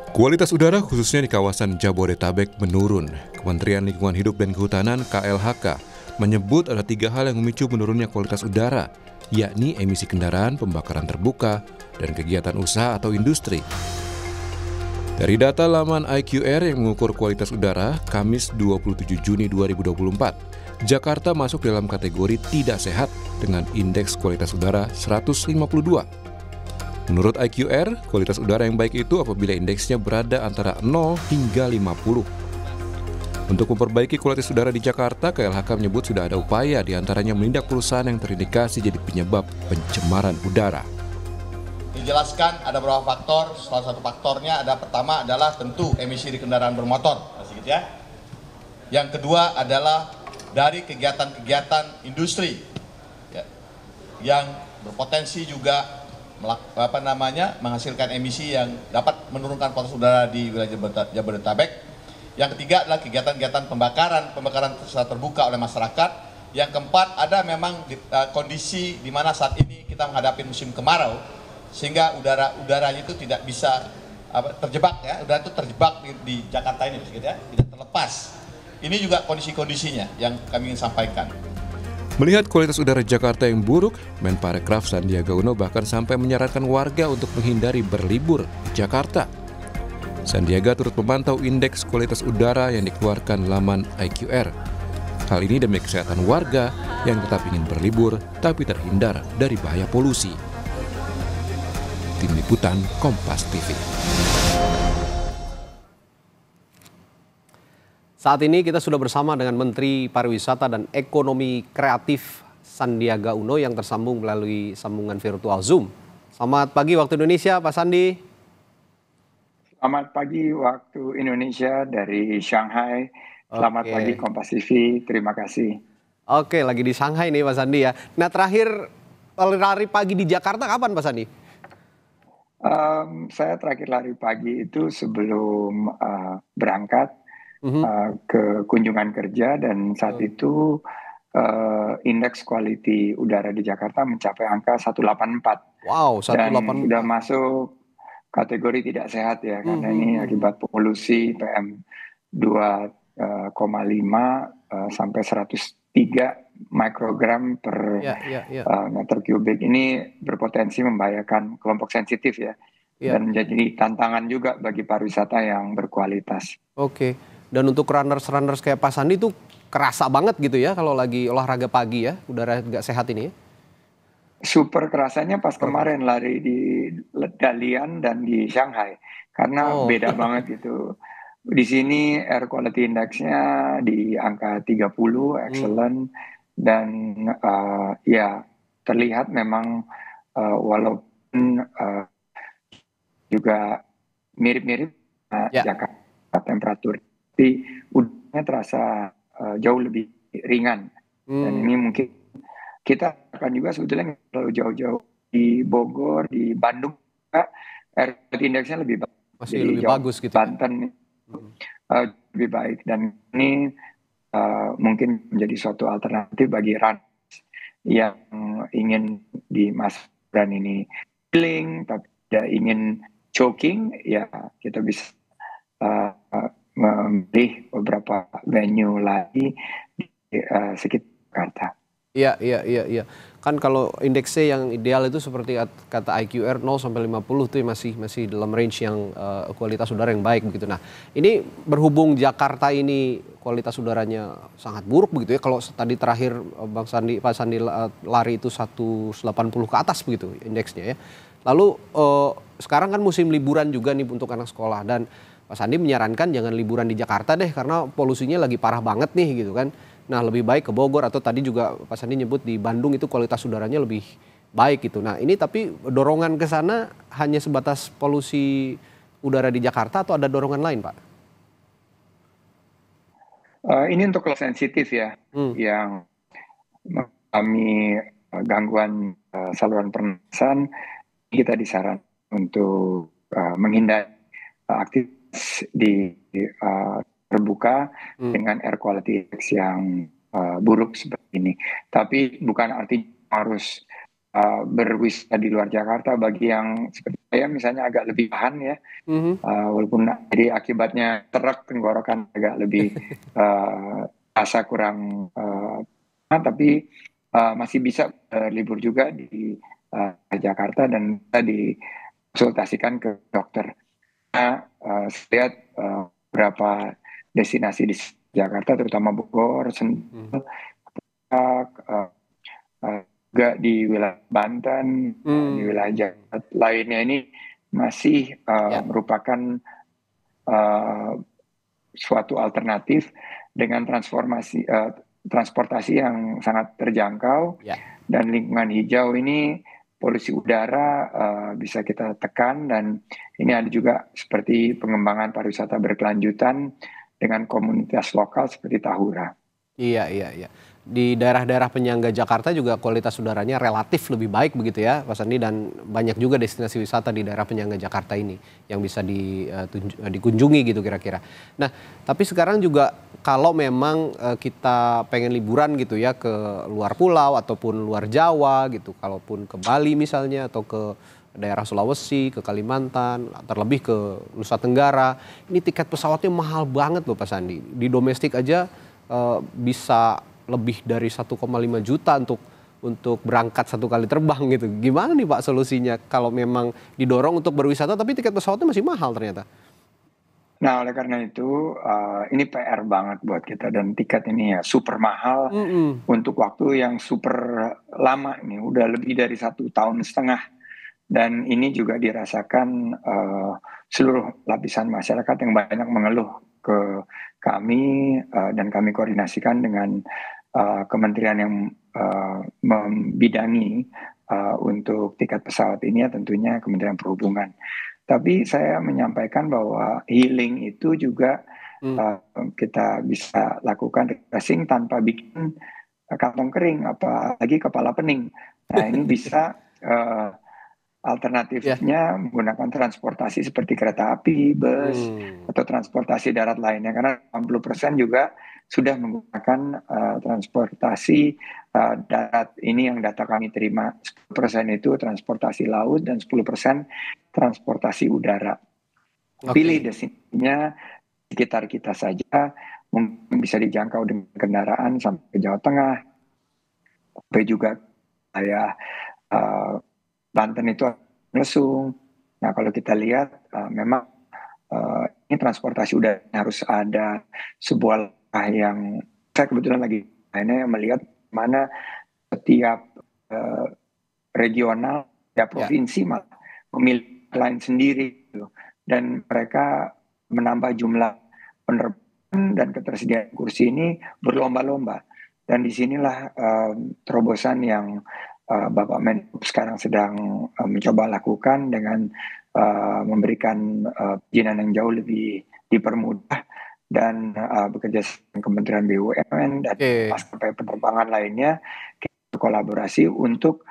Kualitas udara khususnya di kawasan Jabodetabek menurun. Kementerian Lingkungan Hidup dan Kehutanan (KLHK) menyebut ada 3 hal yang memicu menurunnya kualitas udara, yakni emisi kendaraan, pembakaran terbuka, dan kegiatan usaha atau industri. Dari data laman IQR yang mengukur kualitas udara, Kamis 27 Juni 2024, Jakarta masuk dalam kategori tidak sehat dengan indeks kualitas udara 152. Menurut IQR, kualitas udara yang baik itu apabila indeksnya berada antara 0 hingga 50. Untuk memperbaiki kualitas udara di Jakarta, KLHK menyebut sudah ada upaya diantaranya menindak perusahaan yang terindikasi jadi penyebab pencemaran udara. Dijelaskan ada beberapa faktor, salah satu faktornya pertama adalah tentu emisi di kendaraan bermotor, gitu ya. Yang kedua adalah dari kegiatan-kegiatan industri ya, yang berpotensi juga menghasilkan emisi yang dapat menurunkan kualitas udara di wilayah Jabodetabek. Yang ketiga adalah kegiatan-kegiatan pembakaran secara terbuka oleh masyarakat. Yang keempat ada memang kondisi di mana saat ini kita menghadapi musim kemarau sehingga udaranya itu tidak bisa terjebak ya, udara itu terjebak di Jakarta ini gitu ya, tidak terlepas. Ini juga kondisi-kondisinya yang kami ingin sampaikan. Melihat kualitas udara Jakarta yang buruk, Menparekraf Sandiaga Uno bahkan sampai menyarankan warga untuk menghindari berlibur di Jakarta. Sandiaga turut memantau indeks kualitas udara yang dikeluarkan laman IQR. Hal ini demi kesehatan warga yang tetap ingin berlibur tapi terhindar dari bahaya polusi. Tim Liputan Kompas TV. Saat ini kita sudah bersama dengan Menteri Pariwisata dan Ekonomi Kreatif Sandiaga Uno yang tersambung melalui sambungan virtual Zoom. Selamat pagi waktu Indonesia, Pak Sandi. Selamat pagi waktu Indonesia dari Shanghai. Selamat pagi Kompas TV, terima kasih. Oke, lagi di Shanghai nih Pak Sandi ya. Nah terakhir lari pagi di Jakarta kapan Pak Sandi? Saya terakhir lari pagi itu sebelum berangkat ke kunjungan kerja dan saat itu indeks quality udara di Jakarta mencapai angka 184. Wow, 184. Dan sudah masuk kategori tidak sehat ya, karena ini akibat polusi PM 2,5 sampai 103 mikrogram per meter kubik. Ini berpotensi membahayakan kelompok sensitif ya. Dan menjadi tantangan juga bagi pariwisata yang berkualitas. Oke. Dan untuk runners kayak Pak Sandi itu kerasa banget gitu ya kalau lagi olahraga pagi ya, udara nggak sehat ini ya? Super kerasanya pas kemarin lari di Dalian dan di Shanghai. Karena beda banget gitu. Di sini air quality index-nya di angka 30, excellent. Dan ya terlihat memang walaupun juga mirip-mirip Jakarta temperatur. Tapi udaranya terasa jauh lebih ringan. Dan ini mungkin kita akan juga sebetulnya kalau jauh-jauh di Bogor, di Bandung, air quality index-nya lebih bagus. Masih lebih bagus gitu. Banten lebih baik. Dan ini mungkin menjadi suatu alternatif bagi runners yang ingin di masa ini healing, tapi tidak ingin choking, ya kita bisa memilih beberapa venue lagi di sekitar Jakarta. Iya. Kan kalau indeksnya yang ideal itu seperti kata IQR 0 sampai 50 itu masih dalam range yang kualitas udara yang baik begitu. Nah, ini berhubung Jakarta ini kualitas udaranya sangat buruk begitu ya. Kalau tadi terakhir Pak Sandi lari itu 180 ke atas begitu indeksnya ya. Lalu sekarang kan musim liburan juga nih untuk anak sekolah dan Pak Sandi menyarankan jangan liburan di Jakarta deh karena polusinya lagi parah banget nih gitu kan. Nah lebih baik ke Bogor atau tadi juga Pak Sandi nyebut di Bandung itu kualitas udaranya lebih baik gitu. Nah ini tapi dorongan ke sana hanya sebatas polusi udara di Jakarta atau ada dorongan lain Pak? Ini untuk kelas sensitif ya, yang mengalami gangguan saluran pernafasan, kita disarankan untuk menghindari aktivitas di terbuka dengan air quality index yang buruk seperti ini. Tapi bukan artinya harus berwisata di luar Jakarta bagi yang seperti saya misalnya agak lebih tahan ya, Mhm. walaupun jadi akibatnya truk tenggorokan agak lebih rasa kurang tapi masih bisa libur juga di Jakarta dan bisa dikonsultasikan ke dokter. Nah, saya lihat beberapa destinasi di Jakarta, terutama Bogor, Mhm. Sentul, eh, juga di wilayah Banten, di wilayah Mmm. Jawa lainnya ini masih Ya, merupakan uh, suatu alternatif dengan transportasi yang sangat terjangkau ya. dan lingkungan hijau ini polusi udara bisa kita tekan, dan ini ada juga seperti pengembangan pariwisata berkelanjutan dengan komunitas lokal seperti Tahura. Iya, iya, iya. Di daerah-daerah penyangga Jakarta juga kualitas udaranya relatif lebih baik begitu ya, Pak Sandi, dan banyak juga destinasi wisata di daerah penyangga Jakarta ini yang bisa dikunjungi gitu kira-kira. Nah, tapi sekarang juga kalau memang kita pengen liburan gitu ya ke luar pulau ataupun luar Jawa gitu, kalaupun ke Bali misalnya atau ke daerah Sulawesi, ke Kalimantan, terlebih ke Nusa Tenggara, ini tiket pesawatnya mahal banget loh Pak Sandi. Di domestik aja bisa lebih dari 1,5 juta untuk berangkat satu kali terbang gitu. Gimana nih Pak solusinya kalau memang didorong untuk berwisata tapi tiket pesawatnya masih mahal ternyata? Nah, oleh karena itu ini PR banget buat kita, dan tiket ini ya super mahal Mhm. untuk waktu yang super lama nih, udah lebih dari 1,5 tahun. Dan ini juga dirasakan seluruh lapisan masyarakat yang banyak mengeluh ke kami, dan kami koordinasikan dengan kementerian yang membidangi untuk tiket pesawat ini, ya tentunya Kementerian Perhubungan. Tapi saya menyampaikan bahwa healing itu juga Mmm. kita bisa lakukan refreshing tanpa bikin kantong kering, apalagi kepala pening. Nah, ini bisa Ya. alternatifnya menggunakan transportasi seperti kereta api, bus, Mmm. atau transportasi darat lainnya, karena 60% juga sudah menggunakan transportasi darat. Ini yang data kami terima, 10% itu transportasi laut dan 10% transportasi udara. Pilih Oke. destinasinya sekitar kita saja, mungkin bisa dijangkau dengan kendaraan sampai ke Jawa Tengah, sampai juga kayak eh, Banten itu Lesung. Nah, kalau kita lihat memang ini transportasi udah harus ada sebuah langkah yang saya kebetulan lagi ini melihat mana setiap eh, regional, ya Ya. provinsi malah memilih lain sendiri gitu. Dan mereka menambah jumlah penerbangan dan ketersediaan kursi ini berlomba-lomba. Dan disinilah terobosan yang Bapak Menhub sekarang sedang mencoba lakukan dengan memberikan perizinan yang jauh lebih dipermudah, dan bekerja dengan Kementerian BUMN dan Oke. maskapai penerbangan lainnya, kita berkolaborasi untuk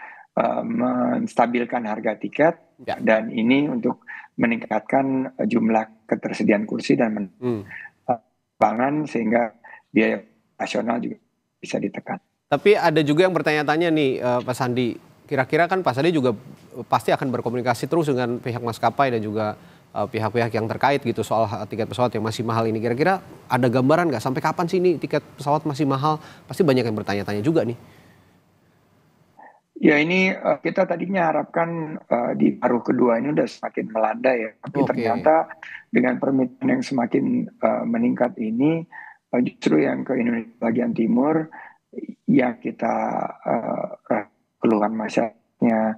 menstabilkan harga tiket, Ya. dan ini untuk meningkatkan jumlah ketersediaan kursi dan Mmm. penerbangan sehingga biaya nasional juga bisa ditekan. Tapi ada juga yang bertanya-tanya nih, Pak Sandi, kira-kira kan Pak Sandi juga pasti akan berkomunikasi terus dengan pihak maskapai dan juga pihak-pihak yang terkait gitu soal tiket pesawat yang masih mahal ini. Kira-kira ada gambaran nggak sampai kapan sih ini tiket pesawat masih mahal? Pasti banyak yang bertanya-tanya juga nih. Ya, ini kita tadinya harapkan di paruh kedua ini udah semakin melanda ya, tapi Oke. ternyata dengan permintaan yang semakin meningkat ini, justru yang ke Indonesia bagian timur yang kita keluhan masyarakatnya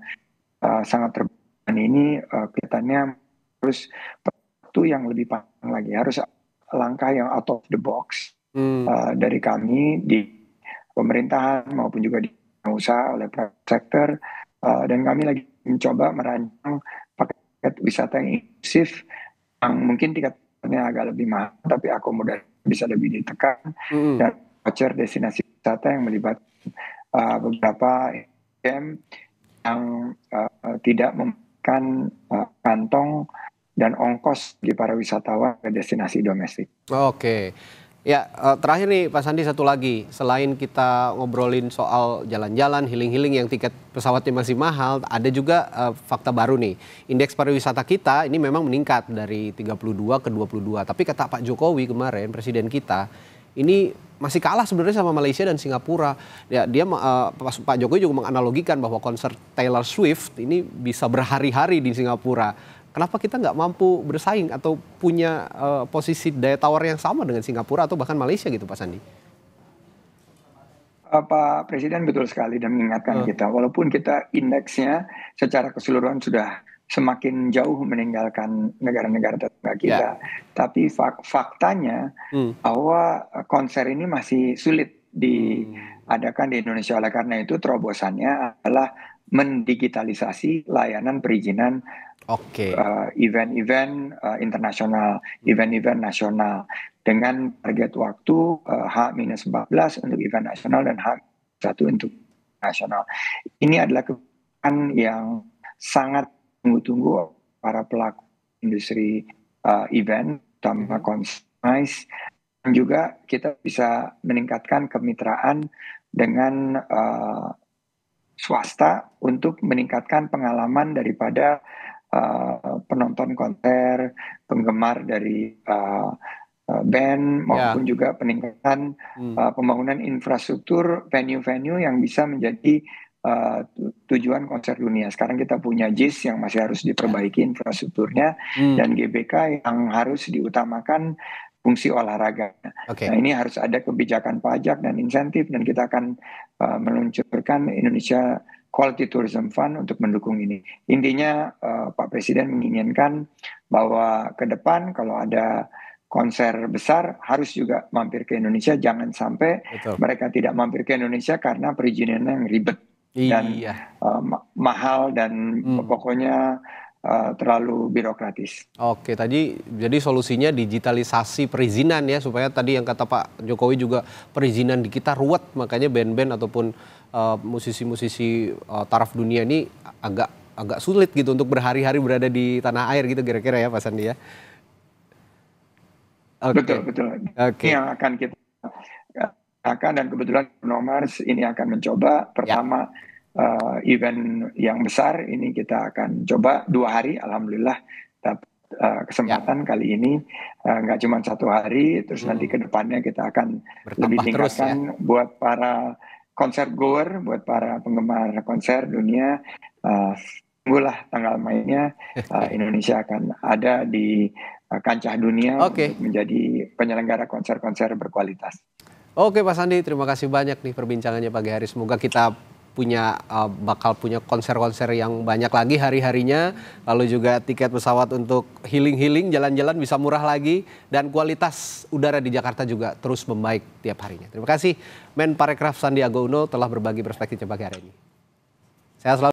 sangat terbatas ini, kelihatannya harus waktu yang lebih panjang lagi, harus langkah yang out of the box Mmm. dari kami di pemerintahan maupun juga di usaha oleh private sector, dan kami lagi mencoba merancang paket wisata yang inklusif yang mungkin tiketnya agak lebih mahal tapi akomodasi bisa lebih ditekan, Mhm. dan voucher destinasi wisata yang melibatkan beberapa UMKM yang tidak memakan kantong dan ongkos di para wisatawan ke destinasi domestik. Oke. Ya, terakhir nih Pak Sandi, satu lagi. Selain kita ngobrolin soal jalan-jalan, healing-healing yang tiket pesawatnya masih mahal, ada juga fakta baru nih. Indeks pariwisata kita ini memang meningkat dari 32 ke 22. Tapi kata Pak Jokowi kemarin, presiden kita, ini masih kalah sebenarnya sama Malaysia dan Singapura. Ya, Pak Jokowi juga menganalogikan bahwa konser Taylor Swift ini bisa berhari-hari di Singapura. Kenapa kita nggak mampu bersaing atau punya posisi daya tawar yang sama dengan Singapura atau bahkan Malaysia gitu, Pak Sandi? Pak Presiden betul sekali dan mengingatkan kita, walaupun kita indeksnya secara keseluruhan sudah semakin jauh meninggalkan negara-negara tetangga kita, tapi faktanya bahwa konser ini masih sulit diadakan di Indonesia. Oleh karena itu terobosannya adalah mendigitalisasi layanan perizinan event-event internasional, event-event nasional dengan target waktu H-14 untuk event nasional dan H-1 untuk nasional. Ini adalah kebijakan yang sangat tunggu-tunggu para pelaku industri event, terutama konsumis, dan juga kita bisa meningkatkan kemitraan dengan swasta untuk meningkatkan pengalaman daripada penonton konser, penggemar dari band, maupun juga peningkatan pembangunan infrastruktur venue-venue yang bisa menjadi tujuan konser dunia. Sekarang kita punya JIS yang masih harus diperbaiki infrastrukturnya, dan GBK yang harus diutamakan fungsi olahraga. Nah, ini harus ada kebijakan pajak dan insentif, dan kita akan meluncurkan Indonesia Quality Tourism Fund untuk mendukung ini. Intinya Pak Presiden menginginkan bahwa ke depan kalau ada konser besar harus juga mampir ke Indonesia. Jangan sampai mereka tidak mampir ke Indonesia karena perizinannya yang ribet dan mahal dan pokoknya terlalu birokratis. Oke, tadi jadi solusinya digitalisasi perizinan ya, supaya tadi yang kata Pak Jokowi juga perizinan di kita ruwet, makanya band-band ataupun musisi-musisi taraf dunia ini agak sulit gitu untuk berhari-hari berada di tanah air gitu kira-kira ya Pak Sandi ya. Betul. Ini yang akan kita dan kebetulan Nomars ini akan mencoba pertama event yang besar ini kita akan coba 2 hari, alhamdulillah dapat kesempatan kali ini nggak cuma 1 hari, terus nanti ke depannya kita akan lebih tingkatkan buat para konser goer, buat para penggemar konser dunia. Tunggulah tanggal mainnya, Indonesia akan ada di kancah dunia untuk menjadi penyelenggara konser-konser berkualitas. Oke Pak Sandi, terima kasih banyak nih perbincangannya pagi hari. Semoga kita bakal punya konser-konser yang banyak lagi hari-harinya, lalu juga tiket pesawat untuk healing-healing, jalan-jalan bisa murah lagi, dan kualitas udara di Jakarta juga terus membaik tiap harinya. Terima kasih Men Parekraf Sandiaga Uno telah berbagi perspektifnya pagi hari ini. Sehat selalu.